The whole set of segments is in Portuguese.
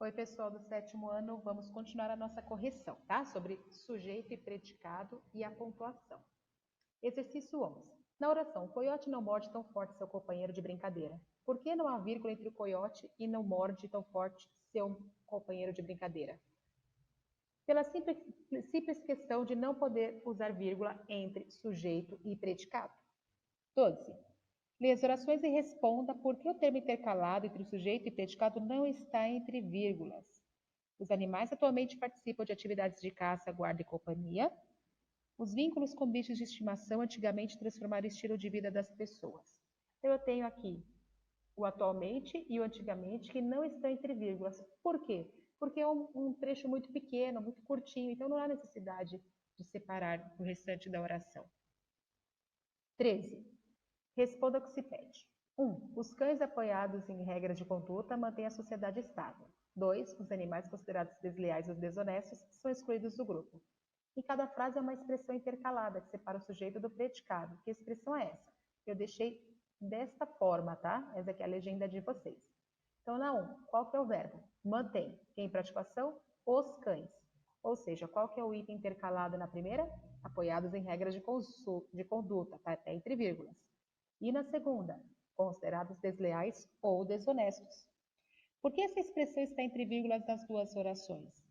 Oi, pessoal do sétimo ano, vamos continuar a nossa correção, tá? Sobre sujeito e predicado e a pontuação. Exercício 11. Na oração, o coiote não morde tão forte seu companheiro de brincadeira. Por que não há vírgula entre o coiote e não morde tão forte seu companheiro de brincadeira? Pela simples questão de não poder usar vírgula entre sujeito e predicado. 12. Lê as orações e responda por que o termo intercalado entre o sujeito e predicado não está entre vírgulas. Os animais atualmente participam de atividades de caça, guarda e companhia. Os vínculos com bichos de estimação antigamente transformaram o estilo de vida das pessoas. Então, eu tenho aqui o atualmente e o antigamente que não estão entre vírgulas. Por quê? Porque é um trecho muito pequeno, muito curtinho, então não há necessidade de separar o restante da oração. 13. Responda o que se pede. 1. Os cães apoiados em regras de conduta mantêm a sociedade estável. 2. Os animais considerados desleais ou desonestos são excluídos do grupo. Em cada frase é uma expressão intercalada que separa o sujeito do predicado. Que expressão é essa? Eu deixei desta forma, tá? Essa aqui é a legenda de vocês. Então, na 1, qual que é o verbo? Mantém. Quem praticou ação? Os cães. Ou seja, qual que é o item intercalado na primeira? Apoiados em regras de conduta, tá? Até entre vírgulas. E na segunda, considerados desleais ou desonestos. Por que essa expressão está entre vírgulas nas duas orações?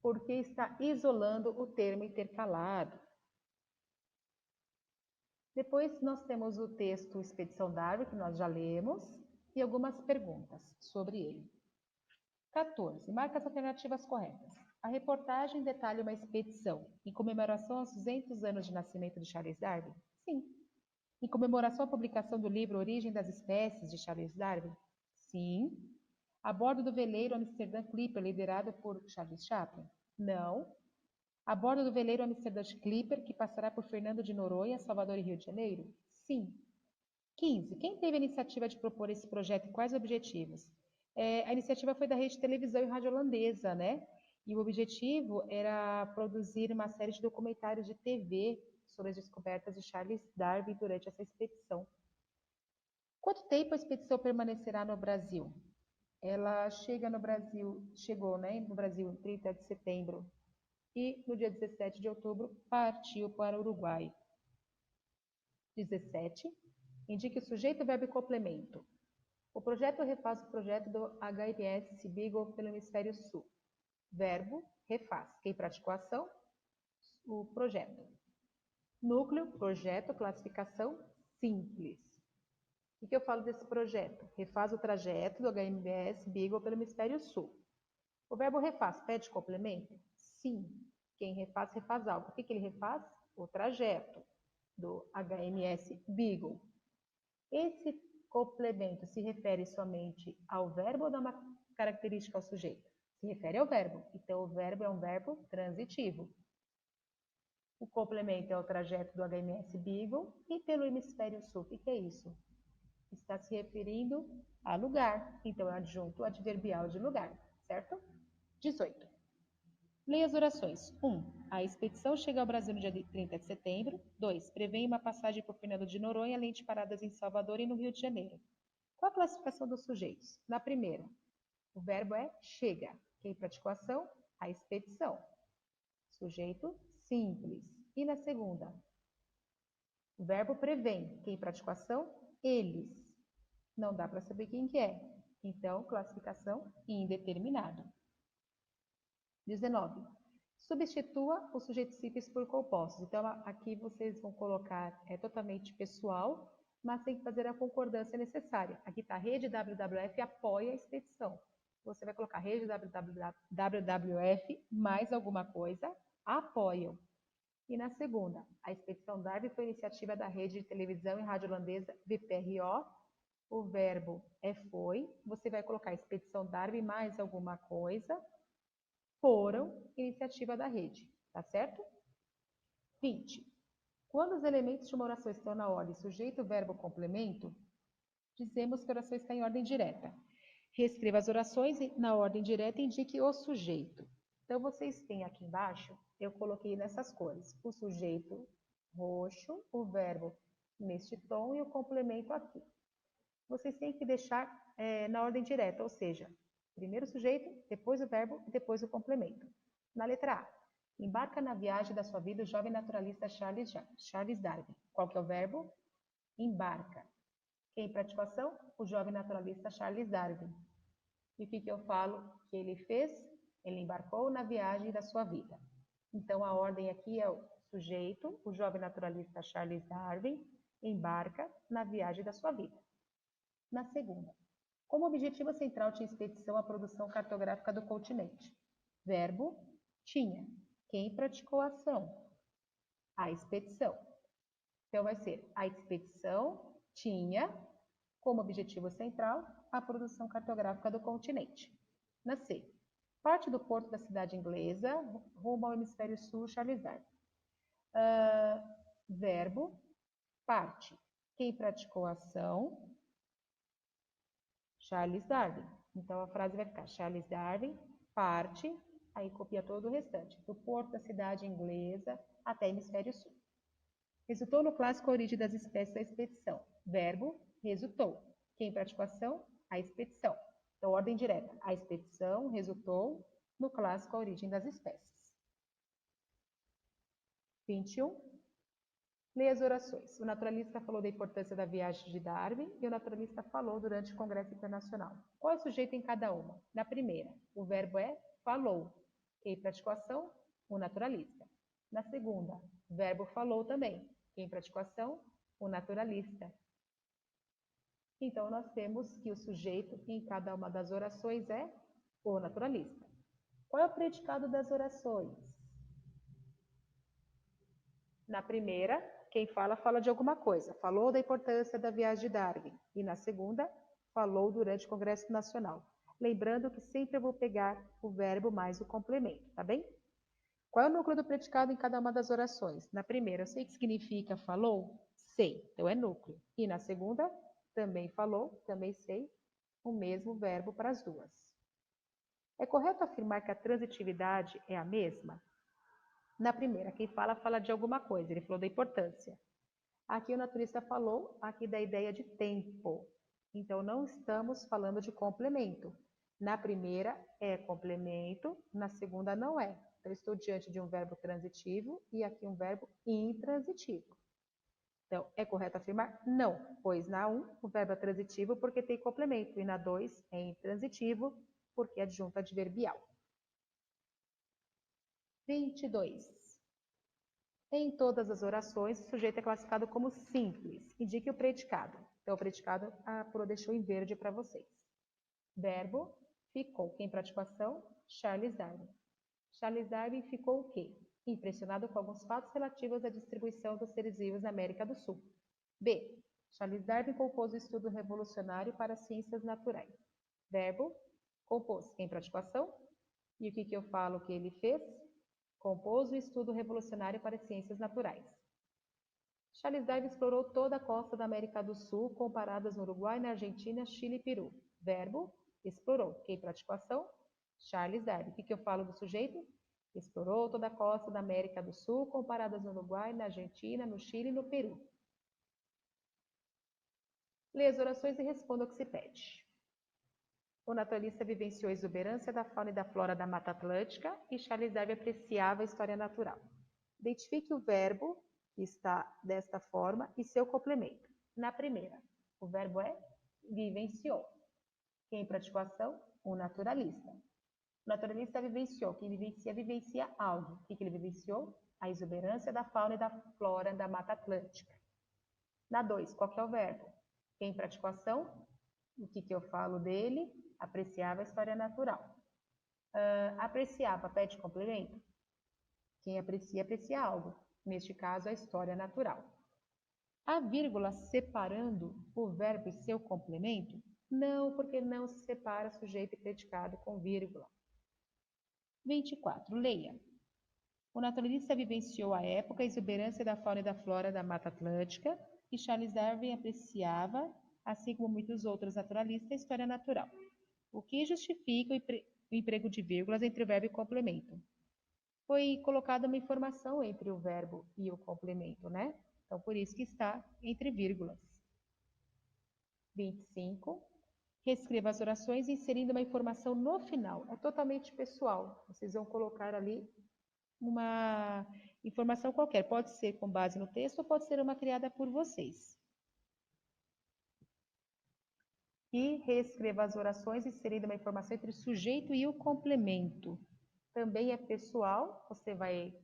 Porque está isolando o termo intercalado. Depois nós temos o texto Expedição Darwin, que nós já lemos, e algumas perguntas sobre ele. 14. Marca as alternativas corretas. A reportagem detalha uma expedição em comemoração aos 200 anos de nascimento de Charles Darwin? Sim. Em comemoração à publicação do livro Origem das Espécies, de Charles Darwin? Sim. A bordo do veleiro Amsterdã Clipper, liderado por Charles Chaplin? Não. A bordo do veleiro Amsterdã Clipper, que passará por Fernando de Noronha, Salvador e Rio de Janeiro? Sim. 15. Quem teve a iniciativa de propor esse projeto e quais objetivos? A iniciativa foi da Rede de Televisão e Rádio Holandesa, né? E o objetivo era produzir uma série de documentários de TV sobre as descobertas de Charles Darwin durante essa expedição. Quanto tempo a expedição permanecerá no Brasil? Ela chegou, né, no Brasil em 30 de setembro e no dia 17 de outubro partiu para o Uruguai. 17. Indique o sujeito, verbo e complemento. O projeto refaz o projeto do HMS Beagle pelo Hemisfério Sul. Verbo, refaz. Quem praticou a ação? O projeto. Núcleo, projeto, classificação, simples. O que eu falo desse projeto? Refaz o trajeto do HMS Beagle pelo Hemisfério Sul. O verbo refaz pede complemento? Sim. Quem refaz, refaz algo. O que ele refaz? O trajeto do HMS Beagle. Esse complemento se refere somente ao verbo ou dá uma característica ao sujeito? Se refere ao verbo. Então, o verbo é um verbo transitivo. O complemento é o trajeto do HMS Beagle e pelo hemisfério sul. O que é isso? Está se referindo a lugar. Então, é adjunto adverbial de lugar, certo? 18. Leia as orações. 1. A expedição chega ao Brasil no dia 30 de setembro. 2. Prevê uma passagem por Fernando de Noronha, além de paradas em Salvador e no Rio de Janeiro. Qual a classificação dos sujeitos? Na primeira, o verbo é chega. Quem praticou a ação? A expedição. Sujeito simples. E na segunda, o verbo prevém. Quem praticou a ação? Eles. Não dá para saber quem que é. Então, classificação indeterminada. 19. Substitua o sujeito simples por compostos. Então, aqui vocês vão colocar totalmente pessoal, mas tem que fazer a concordância necessária. Aqui está, rede WWF apoia a expedição. Você vai colocar rede WWF mais alguma coisa, apoiam. E na segunda, a expedição Darwin foi iniciativa da rede de televisão e rádio holandesa VPRO. O verbo é foi. Você vai colocar expedição Darwin mais alguma coisa, foram iniciativa da rede, tá certo? 20. Quando os elementos de uma oração estão na ordem sujeito, verbo, complemento, dizemos que a oração está em ordem direta. Reescreva as orações na ordem direta e indique o sujeito. Então, vocês têm aqui embaixo, eu coloquei nessas cores, o sujeito roxo, o verbo neste tom e o complemento aqui. Vocês têm que deixar na ordem direta, ou seja, primeiro o sujeito, depois o verbo e depois o complemento. Na letra A, embarca na viagem da sua vida o jovem naturalista Charles Darwin. Qual que é o verbo? Embarca. Quem praticou a ação? O jovem naturalista Charles Darwin. E o que eu falo que ele fez? Ele embarcou na viagem da sua vida. Então, a ordem aqui é o sujeito, o jovem naturalista Charles Darwin, embarca na viagem da sua vida. Na segunda, como objetivo central tinha a expedição à produção cartográfica do continente? Verbo, tinha. Quem praticou a ação? A expedição. Então, vai ser a expedição tinha como objetivo central a produção cartográfica do continente. Na C, parte do porto da cidade inglesa rumo ao hemisfério sul, Charles Darwin. Verbo, parte. Quem praticou a ação? Charles Darwin. Então, a frase vai ficar Charles Darwin, parte, aí copia todo o restante, do porto da cidade inglesa até hemisfério sul. Resultou no clássico a origem das espécies da expedição. Verbo, resultou. Quem praticou a ação? A expedição. Então, ordem direta. A expedição resultou no clássico a origem das espécies. 21. Leia as orações. O naturalista falou da importância da viagem de Darwin e o naturalista falou durante o Congresso Internacional. Qual é o sujeito em cada uma? Na primeira, o verbo é falou. Quem praticou a ação? O naturalista. Na segunda, o verbo falou também. Quem praticou a ação? O naturalista. Então, nós temos que o sujeito em cada uma das orações é o naturalista. Qual é o predicado das orações? Na primeira, quem fala, fala de alguma coisa. Falou da importância da viagem de Darwin. E na segunda, falou durante o Congresso Nacional. Lembrando que sempre eu vou pegar o verbo mais o complemento, tá bem? Qual é o núcleo do predicado em cada uma das orações? Na primeira, eu sei que significa falou? Sei, então é núcleo. E na segunda, também falou, também sei, o mesmo verbo para as duas. É correto afirmar que a transitividade é a mesma? Na primeira, quem fala, fala de alguma coisa, ele falou da importância. Aqui o naturalista falou aqui da ideia de tempo. Então, não estamos falando de complemento. Na primeira é complemento, na segunda não é. Então, estou diante de um verbo transitivo e aqui um verbo intransitivo. Então, é correto afirmar? Não, pois na 1 o verbo é transitivo porque tem complemento e na 2 é intransitivo porque é adjunto adverbial. 22. Em todas as orações, o sujeito é classificado como simples. Indique o predicado. Então, o predicado a Pro deixou em verde para vocês. Verbo, ficou. Quem praticou a ação? Charles Darwin. Charles Darwin ficou o quê? Impressionado com alguns fatos relativos à distribuição dos seres vivos na América do Sul. B. Charles Darwin compôs o estudo revolucionário para as ciências naturais. Verbo, compôs. Quem praticou a ação? E o que eu falo que ele fez? Compôs o estudo revolucionário para as ciências naturais. Charles Darwin explorou toda a costa da América do Sul, comparadas no Uruguai, na Argentina, Chile e Peru. Verbo, explorou. Quem praticou a ação? Charles Darwin. O que eu falo do sujeito? Explorou toda a costa da América do Sul, comparadas no Uruguai, na Argentina, no Chile e no Peru. Lê as orações e responda o que se pede. O naturalista vivenciou a exuberância da fauna e da flora da Mata Atlântica e Charles Darwin apreciava a história natural. Identifique o verbo, que está desta forma, e seu complemento. Na primeira, o verbo é vivenciou. Quem praticou a ação? O naturalista. O naturalista vivenciou. Quem vivencia algo. O que ele vivenciou? A exuberância da fauna e da flora da Mata Atlântica. Na 2, qual que é o verbo? Quem praticou a ação? O que eu falo dele? Apreciava a história natural. Apreciava, pede complemento? Quem aprecia, aprecia algo. Neste caso, a história natural. A vírgula separando o verbo e seu complemento? Não, porque não se separa sujeito e predicado com vírgula. 24. Leia. O naturalista vivenciou a época, a exuberância da fauna e da flora da Mata Atlântica e Charles Darwin apreciava, assim como muitos outros naturalistas, a história natural. O que justifica o emprego de vírgulas entre o verbo e o complemento? Foi colocada uma informação entre o verbo e o complemento, né? Então, por isso que está entre vírgulas. 25. Reescreva as orações inserindo uma informação no final. É totalmente pessoal. Vocês vão colocar ali uma informação qualquer. Pode ser com base no texto ou pode ser uma criada por vocês. E reescreva as orações inserindo uma informação entre o sujeito e o complemento. Também é pessoal. Você vai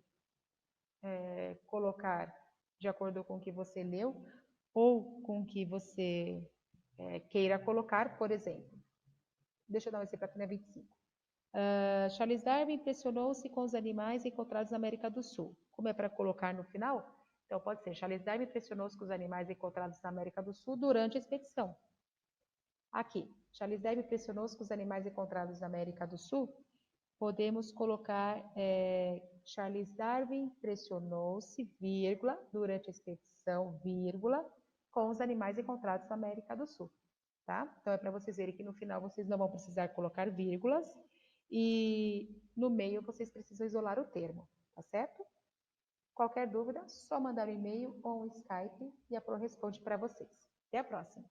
colocar de acordo com o que você leu ou com o que você queira colocar, por exemplo. Deixa eu dar um exemplo aqui na 25. Charles Darwin impressionou-se com os animais encontrados na América do Sul. Como é para colocar no final? Então pode ser, Charles Darwin impressionou-se com os animais encontrados na América do Sul durante a expedição. Aqui, Charles Darwin impressionou-se com os animais encontrados na América do Sul. Podemos colocar Charles Darwin impressionou-se, vírgula, durante a expedição, vírgula, com os animais encontrados na América do Sul. Tá? Então, é para vocês verem que no final vocês não vão precisar colocar vírgulas e no meio vocês precisam isolar o termo, tá certo? Qualquer dúvida, só mandar um e-mail ou um Skype e a Pro responde para vocês. Até a próxima!